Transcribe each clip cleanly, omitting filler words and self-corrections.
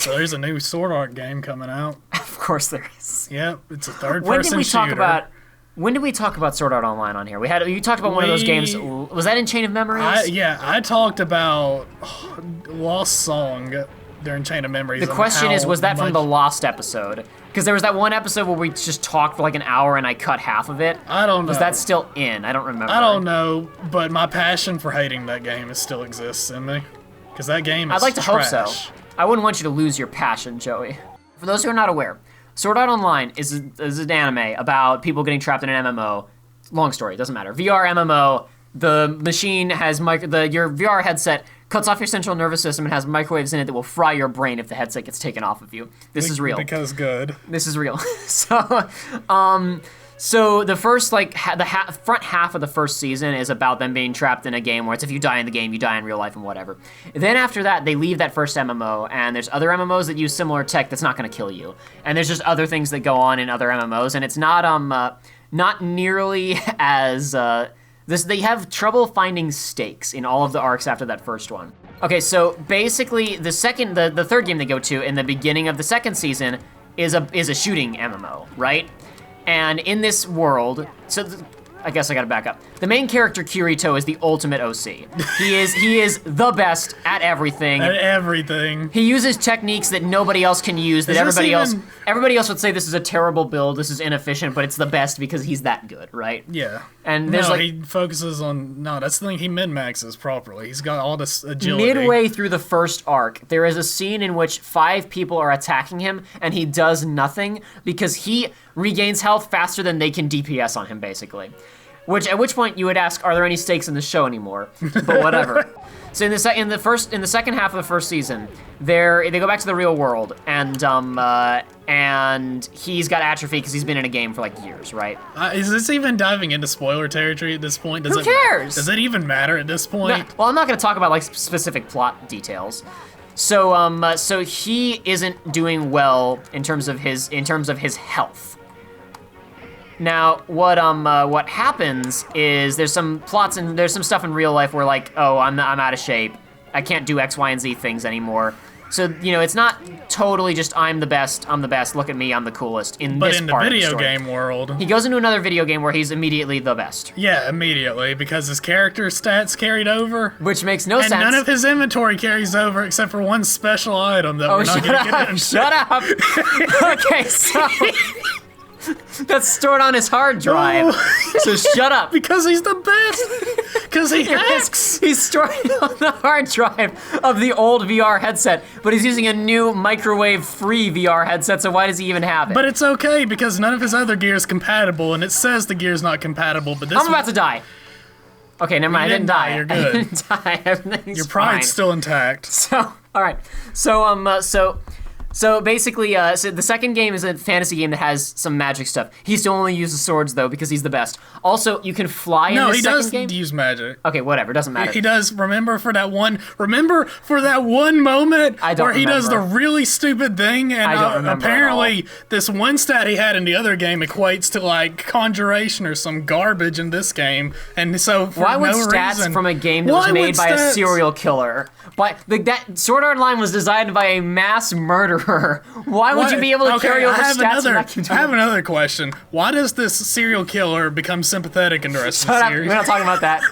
So there's a new Sword Art game coming out. Of course there is. Yep, it's a third-person shooter. When did we talk about Sword Art Online on here? You talked about one of those games. Was that in Chain of Memories? I talked about Lost Song during Chain of Memories. The question is, was that from the Lost episode? Because there was that one episode where we just talked for like an hour and I cut half of it. I don't know. Was that still in? I don't remember. I don't know, but my passion for hating that game still exists in me. Because that game is I'd like to trash. hope so. I wouldn't want you to lose your passion, Joey. For those who are not aware, Sword Art Online is an anime about people getting trapped in an MMO. Long story, doesn't matter. VR MMO, the machine has your VR headset cuts off your central nervous system and has microwaves in it that will fry your brain if the headset gets taken off of you. This is real. Because good. This is real. So the first, front half of the first season is about them being trapped in a game where it's if you die in the game, you die in real life and whatever. Then after that, they leave that first MMO, and there's other MMOs that use similar tech that's not going to kill you. And there's just other things that go on in other MMOs, and it's not nearly as... They have trouble finding stakes in all of the arcs after that first one. Okay, so basically, the third game they go to in the beginning of the second season is a shooting MMO, right? And in this world, I guess I gotta back up. The main character, Kirito, is the ultimate OC. He is the best at everything. At everything. He uses techniques that nobody else can use, that everybody else would say this is a terrible build, this is inefficient, but it's the best because he's that good, right? Yeah. And there's he focuses on, that's the thing, he min-maxes properly. He's got all this agility. Midway through the first arc, there is a scene in which 5 people are attacking him, and he does nothing because he regains health faster than they can DPS on him, basically. At which point you would ask, are there any stakes in the show anymore? But whatever. So in the second half of the first season, they go back to the real world, and he's got atrophy because he's been in a game for like years, right? Is this even diving into spoiler territory at this point? Who cares? Does it even matter at this point? No, well, I'm not going to talk about like specific plot details. So he isn't doing well in terms of his health. Now, what happens is there's some plots and there's some stuff in real life where like, oh, I'm out of shape. I can't do X, Y, and Z things anymore. So, it's not totally just I'm the best, look at me, I'm the coolest in this part of the story. But in the video game world... He goes into another video game where he's immediately the best. Yeah, immediately, because his character stats carried over. Which makes no sense. And none of his inventory carries over except for one special item that we're not going to get into. Shut up! Okay, so... That's stored on his hard drive. Oh. So shut up. Because he's the best. Because he hacks. He's storing it on the hard drive of the old VR headset, but he's using a new microwave-free VR headset, so why does he even have it? But it's okay, because none of his other gear is compatible, and it says the gear's not compatible, but this I'm about to die. Okay, never mind, I didn't die. You're good. I didn't die, everything's Your pride's fine. still intact. So, alright. So basically, the second game is a fantasy game that has some magic stuff. He still only uses swords, though, because he's the best. Also, you can fly in this second game. No, he does use magic. Okay, whatever, doesn't matter. He does. Remember for that one moment where he does the really stupid thing, and apparently this one stat he had in the other game equates to like conjuration or some garbage in this game, and so for why would no stats reason, from a game that was made by a serial killer? That Sword Art Online was designed by a mass murderer. Why would you be able to carry over stats? I have another question. Why does this serial killer become sympathetic in the rest of the series? We're not talking about that.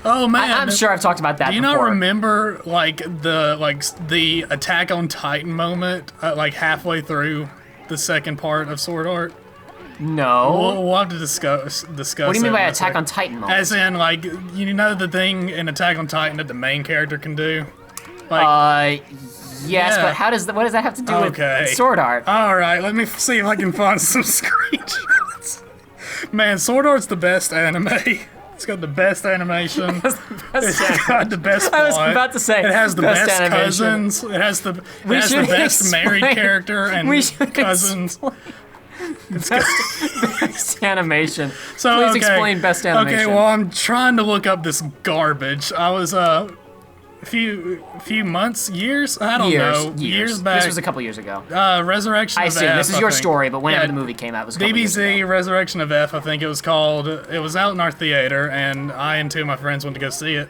Oh man, I'm sure I've talked about that. Do you not remember the Attack on Titan moment, like halfway through the second part of Sword Art? No. We'll have to discuss. What do you mean by Attack on Titan moment? As in, like, the thing in Attack on Titan that the main character can do? Yes, but what does that have to do with Sword Art? Alright, let me see if I can find some screenshots. Man, Sword Art's the best anime. It's got the best animation. It's got the best plot. I was about to say, it has the best cousins. It has the best married character and cousins. Best animation. So, please explain best animation. Okay, well, I'm trying to look up this garbage. I was a few months, years? I don't know. Years back. This was a couple years ago. Resurrection of F. I assume this is your story, but whenever the movie came out, it was a couple years ago. DBZ Resurrection of F, I think it was called. It was out in our theater, and I and two of my friends went to go see it.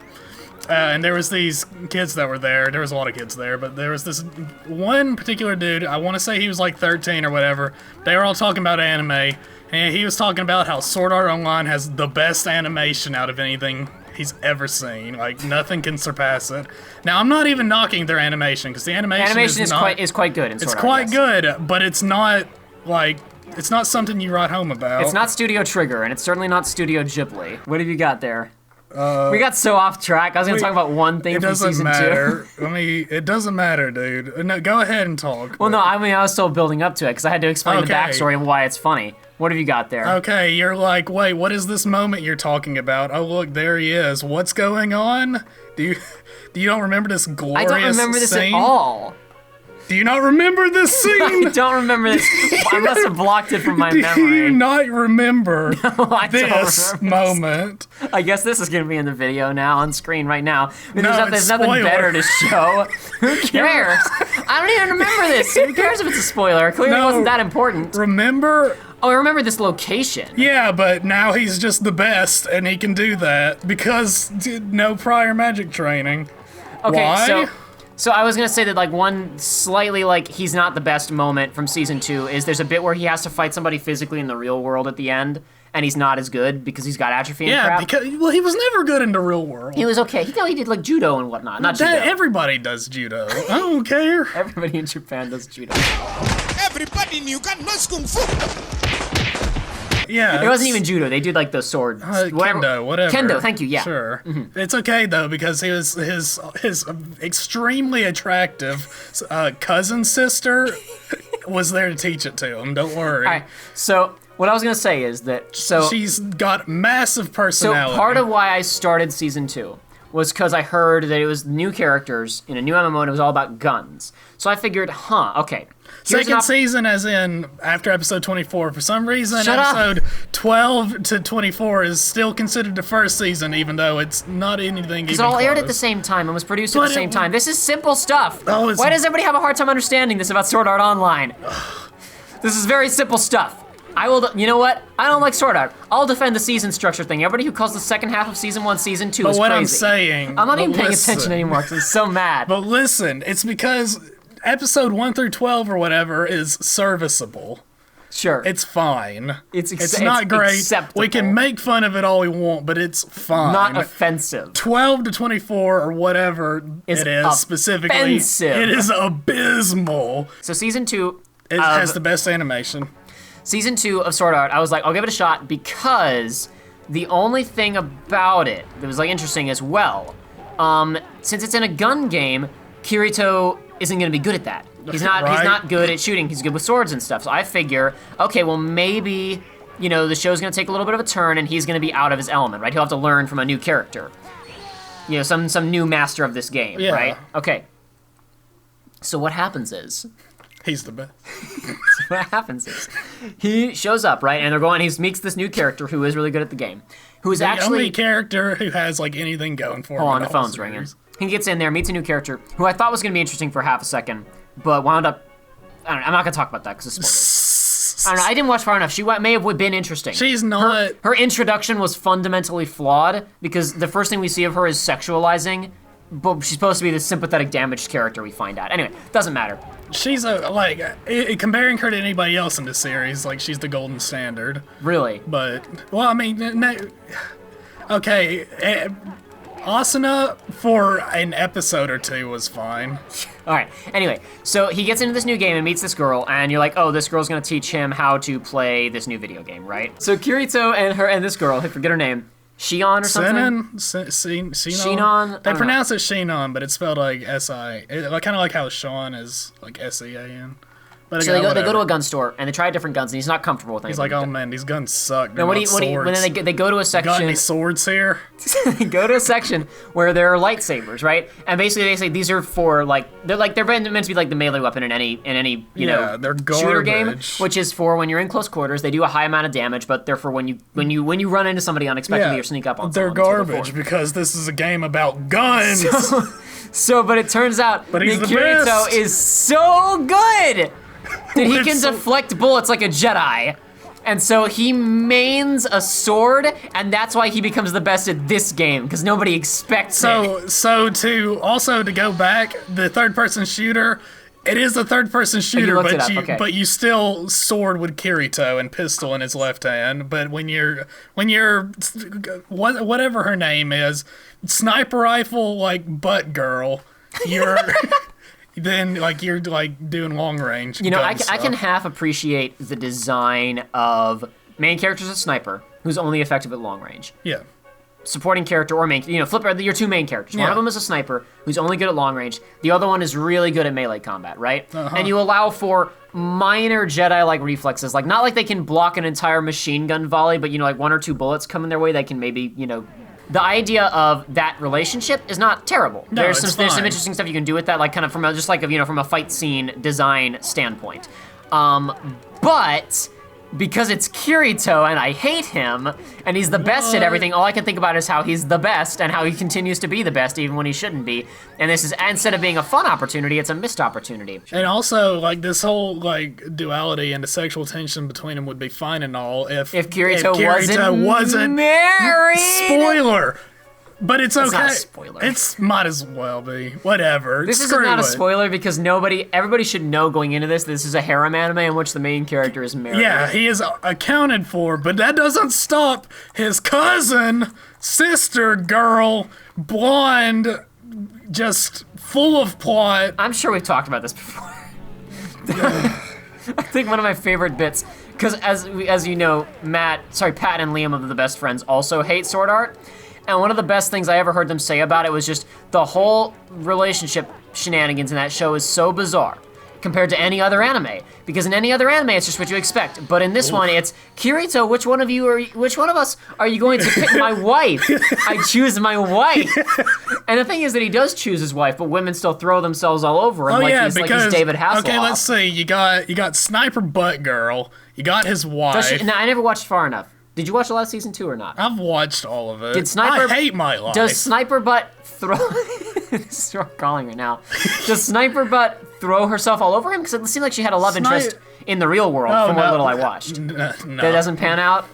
And there was these kids that were there. There was a lot of kids there, but there was this one particular dude. I want to say he was like 13 or whatever. They were all talking about anime, and he was talking about how Sword Art Online has the best animation out of anything he's ever seen. Like, nothing can surpass it. Now, I'm not even knocking their animation, because the animation is quite good in Sword Art. It's quite good, but it's not, like, it's not something you write home about. It's not Studio Trigger, and it's certainly not Studio Ghibli. What have you got there? We got so off track. I was going to talk about one thing from season 2. It doesn't matter. I mean, it doesn't matter, dude. No, go ahead and talk. Well, no, I mean, I was still building up to it because I had to explain the backstory and why it's funny. What have you got there? Okay, you're like, wait, what is this moment you're talking about? Oh, look, there he is. What's going on? Do you don't remember this glorious scene? I don't remember this at all. Do you not remember this scene? I don't remember this. I must have blocked it from my memory. Do you not remember this moment? I guess this is going to be in the video now, on screen right now. I mean, No, there's nothing better to show. Who cares? I don't even remember this. Who cares if it's a spoiler? It clearly wasn't that important. Remember? Oh, I remember this location. Yeah, but now he's just the best, and he can do that because no prior magic training. Okay, Why? So I was gonna say that like one slightly like he's not the best moment from season 2 is there's a bit where he has to fight somebody physically in the real world at the end, and he's not as good because he's got atrophy and crap. Because he was never good in the real world. He was okay. He did like judo and whatnot. Not judo. Everybody does judo. I don't care. Everybody in Japan does judo. Everybody in Uganda knows kung fu. Yeah, it wasn't even judo. They did like the sword, kendo, whatever. Kendo, thank you. Yeah, sure. It's okay though because his extremely attractive cousin sister was there to teach it to him. Don't worry. All right. So what I was gonna say is that she's got massive personality. So part of why I started season 2 was because I heard that it was new characters in a new MMO and it was all about guns. So I figured, okay. Second season, as in after episode 24. For some reason, episode 12 to 24 is still considered the first season, even though it's not anything. Because it all aired at the same time and was produced at the same time. This is simple stuff. Why does everybody have a hard time understanding this about Sword Art Online? This is very simple stuff. I will. You know what? I don't like Sword Art. I'll defend the season structure thing. Everybody who calls the second half of season 1 season 2 is crazy. But what I'm saying, I'm not even paying attention anymore because I'm so mad. But listen, it's because episode 1 through 12 or whatever is serviceable. Sure. It's fine. It's not great. Acceptable. We can make fun of it all we want, but it's fine. Not offensive. 12 to 24 or whatever it is specifically. Offensive. It is abysmal. So season 2 it has the best animation. Season 2 of Sword Art, I was like, I'll give it a shot because the only thing about it that was like interesting as well, since it's in a gun game, Kirito isn't gonna be good at that. He's not good at shooting. He's good with swords and stuff. So I figure, okay, well maybe, you know, the show's gonna take a little bit of a turn and he's gonna be out of his element, right? He'll have to learn from a new character. You know, some new master of this game, right? Okay. So what happens is he's the best. So what happens is he shows up, right? And he meets this new character who is really good at the game. Who is actually the only character who has like anything going for him. Hold on, the phone's ringing. He gets in there, meets a new character who I thought was going to be interesting for half a second, but wound up. I don't know, I'm not going to talk about that because it's spoilers. I don't know. I didn't watch far enough. She may have been interesting. She's not. Her introduction was fundamentally flawed because the first thing we see of her is sexualizing, but she's supposed to be the sympathetic, damaged character we find out. Anyway, doesn't matter. She's comparing her to anybody else in the series, like she's the golden standard. Really? But well, I mean, okay. Asuna for an episode or two was fine. All right. Anyway, so he gets into this new game and meets this girl, and you're like, oh, this girl's gonna teach him how to play this new video game, right? So Kirito and this girl, I forget her name, Shion or something. Shinon. They pronounce it Shinon, but it's spelled like S-I. Kind of like how Sean is like S-E-A-N. But so they go to a gun store and they try different guns and he's not comfortable with anything. He's like, oh man, these guns suck. When they go to a section, got any swords here? They go to a section where there are lightsabers, right? And basically they say these are for they're meant to be like the melee weapon in any they're shooter game, which is for when you're in close quarters. They do a high amount of damage, but they're for when you run into somebody unexpectedly or sneak up on someone. They're garbage because this is a game about guns. But it turns out that Kirito is so good that he can deflect bullets like a Jedi. And so he mains a sword, and that's why he becomes the best at this game, because nobody expects it. So to go back, the third-person shooter, it is a third-person shooter, looked it up, okay. but you still sword with Kirito and pistol in his left hand. But when you're whatever her name is, sniper rifle like butt girl, you're then you're doing long range. You know, I can half appreciate the design of main character's a sniper who's only effective at long range. Yeah. Supporting character or main, flip your two main characters. One of them is a sniper who's only good at long range. The other one is really good at melee combat, right? And you allow for minor Jedi-like reflexes, not like they can block an entire machine gun volley, but one or two bullets coming their way, they can maybe, The idea of that relationship is not terrible. No, there's some fine. interesting stuff you can do with that, kind of from from a fight scene design standpoint. But because it's Kirito and I hate him and he's the best at everything, all I can think about is how he's the best and how he continues to be the best even when he shouldn't be. And this is, instead of being a fun opportunity, it's a missed opportunity. And also, this whole duality and the sexual tension between them would be fine and all if Kirito wasn't married. Spoiler. But it's okay. Not a spoiler. It's might as well be. Whatever. This is not a spoiler because everybody should know going into this is a harem anime in which the main character is married. Yeah, he is accounted for, but that doesn't stop his cousin, sister, girl, blonde, just full of plot. I'm sure we've talked about this before. I think one of my favorite bits, because as you know, Pat and Liam of The Best Friends also hate sword art. And one of the best things I ever heard them say about it was just the whole relationship shenanigans in that show is so bizarre compared to any other anime. Because in any other anime, it's just what you expect. But in this one, it's, Kirito, which one of us are you going to pick? My wife. I choose my wife. And the thing is that he does choose his wife, but women still throw themselves all over him he's David Hasselhoff. Okay, let's see. You got Sniper Butt Girl. You got his wife. I never watched far enough. Did you watch the last season 2 or not? I've watched all of it. I hate my life. Does Sniper Butt throw... This is what I'm calling her now. Does Sniper Butt throw herself all over him? Because it seemed like she had a love interest in the real world what little I watched. No. That doesn't pan out?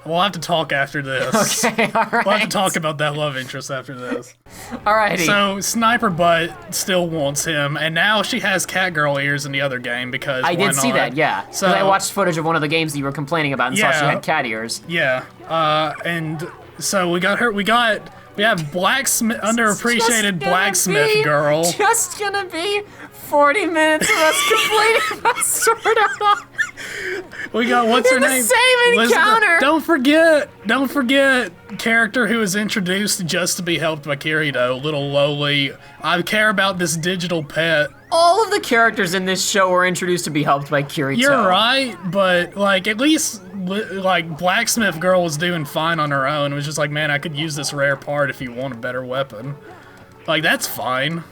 We'll have to talk after this. Okay, all right. We'll have to talk about that love interest after this. Alrighty. So Sniper Butt still wants him, and now she has catgirl ears in the other game because I did see that, yeah. So I watched footage of one of the games that you were complaining about and saw she had cat ears. Yeah. And so we have underappreciated blacksmith girl. Just gonna be 40 minutes of us complaining about Sword Art. We got what's her name? The same encounter. Don't forget character who was introduced just to be helped by Kirito, little lowly. I care about this digital pet. All of the characters in this show were introduced to be helped by Kirito. You're right, but at least blacksmith girl was doing fine on her own. It was just man, I could use this rare part if you want a better weapon. That's fine.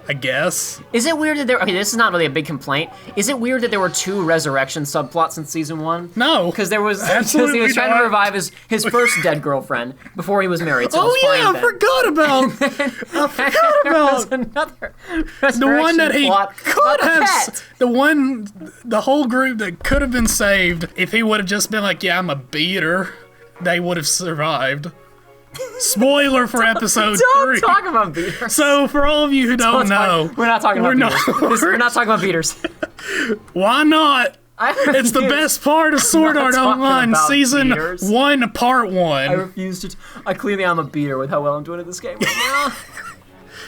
I guess. Is it weird that this is not really a big complaint. Is it weird that there were 2 resurrection subplots in season 1? No. Because he was trying to revive his first dead girlfriend before he was married. So I forgot about another the one that he plot could have the whole group that could have been saved if he would have just been yeah, I'm a beater. They would have survived. Spoiler for episode 3. Don't talk about beaters. So for all of you who don't know, we're not talking about beaters. We're not talking about beaters. Why not? It's the best part of Sword Art Online Season 1, Part 1. I refuse to. I clearly am a beater with how well I'm doing at this game right now.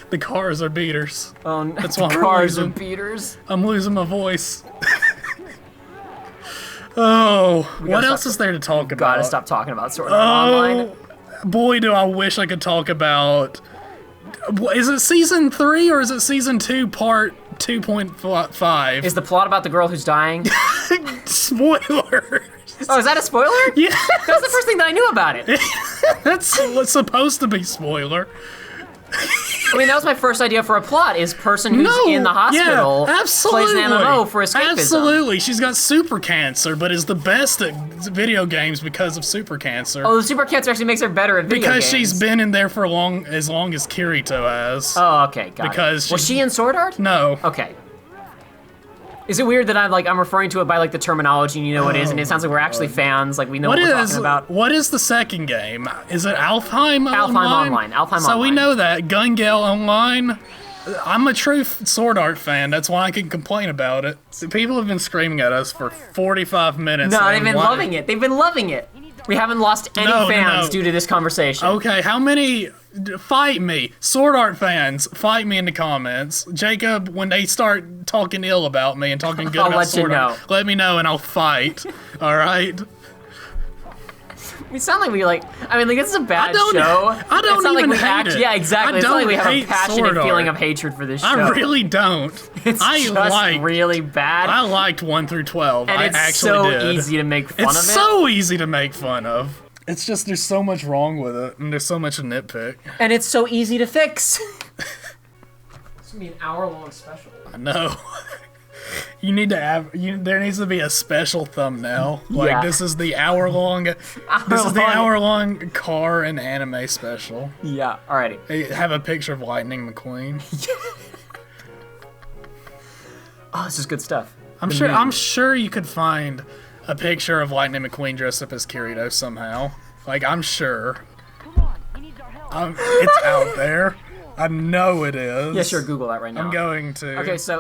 The cars are beaters. Oh, no. That's why cars are beaters. I'm losing my voice. What else is there to talk about? Gotta stop talking about Sword Art Online. Boy, do I wish I could talk about... Is it Season 3 or is it Season 2, Part 2.5? Is the plot about the girl who's dying? Spoiler! Oh, is that a spoiler? Yeah. That's the first thing that I knew about it. That's what's supposed to be spoiler. I mean, that was my first idea for a plot, is person who's in the hospital plays an MMO for escapism. Absolutely. She's got super cancer, but is the best at video games because of super cancer. Oh, the super cancer actually makes her better at video games. Because she's been in there for as long as Kirito has. Oh, okay, got it. Was she in Sword Art? No. Okay. Is it weird that I'm referring to it by like the terminology and you know what it is, and it sounds like we're actually fans, like we know what we're talking about. What is the second game? Is it Alfheim Online? Alfheim so Online. we know that. Gun Gale Online. I'm a true Sword Art fan. That's why I can complain about it. People have been screaming at us for 45 minutes. No, they've been loving it. They've been loving it. We haven't lost any fans due to this conversation. Okay, how many? Fight me. Sword Art fans, fight me in the comments. Jacob, when they start talking ill about me and talking good about Sword Art, let me know and I'll fight. All right? We sound like this is a bad show. I don't even hate it. Yeah, exactly. It's not like we have a passionate feeling of hatred for this show. I really don't. It's just really bad. I liked 1 through 12. And it's so easy to make fun of it. It's so easy to make fun of. It's just there's so much wrong with it, and there's so much to nitpick. And it's so easy to fix. It's gonna be an hour-long special. I know. You need to have. There needs to be a special thumbnail. Like this is the hour-long. This is the hour-long car and anime special. Yeah. Alrighty. They have a picture of Lightning McQueen. Oh, this is good stuff. I'm sure you could find a picture of Lightning McQueen dressed up as Kirito somehow. Like, I'm sure. It's out there. I know it is. Yeah, sure. Google that right now. I'm going to. Okay, so